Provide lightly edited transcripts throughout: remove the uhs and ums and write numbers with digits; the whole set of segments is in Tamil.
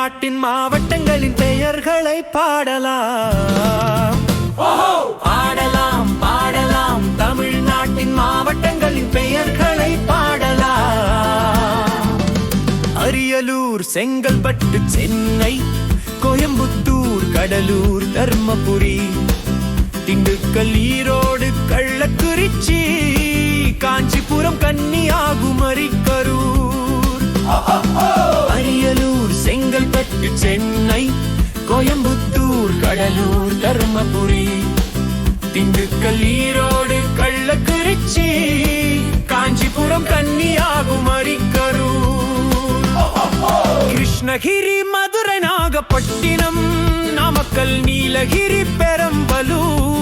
தமிழ்நாட்டின் மாவட்டங்களின் பெயர்களை பாடலாம். பாடலாம் பாடலாம் தமிழ்நாட்டின் மாவட்டங்களின் பெயர்களை பாடலாம். அரியலூர், செங்கல்பட்டு, சென்னை, கோயம்புத்தூர், கடலூர், தர்மபுரி, திண்டுக்கல், ஈரோடு, கள்ளக்குறிச்சி, காஞ்சிபுரம், கன்னியாகுமரி, கரூர். அரியலூர், செங்கல்பட்டு, சென்னை, கோயம்புத்தூர், கடலூர், தர்மபுரி, திண்டுக்கல், ஈரோடு, கள்ளக்குறிச்சி, காஞ்சிபுரம், கன்னியாகுமரி, கரூர். கிருஷ்ணகிரி, மதுரை, நாகப்பட்டினம், நாமக்கல், நீலகிரி, பெரம்பலூர்,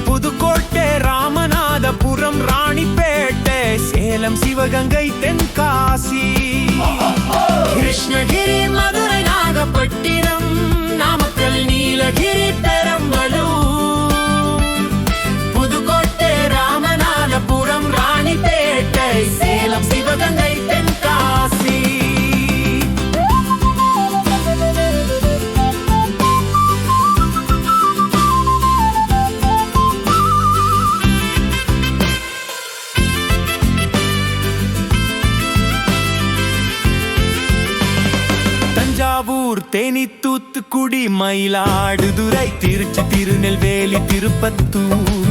புதுக்கோட்டை, ராமநாதபுரம், ராணிப்பேட்டை, சேலம், சிவகங்கை, தென்காசி. கிருஷ்ணகிரி, மதுரை, நாகப்பட்டினம், நாமக்கல், நீலகிரி, பெரம்பலூர், புதுக்கோட்டை, ராமநாதபுரம், ராணிப்பேட்டை, சேலம், சிவகங்கை, தென்காசி. தஞ்சாவூர், தேனி, தூத்துக்குடி, மயிலாடுதுறை, திருச்சி, திருநெல்வேலி, திருப்பத்தூர்,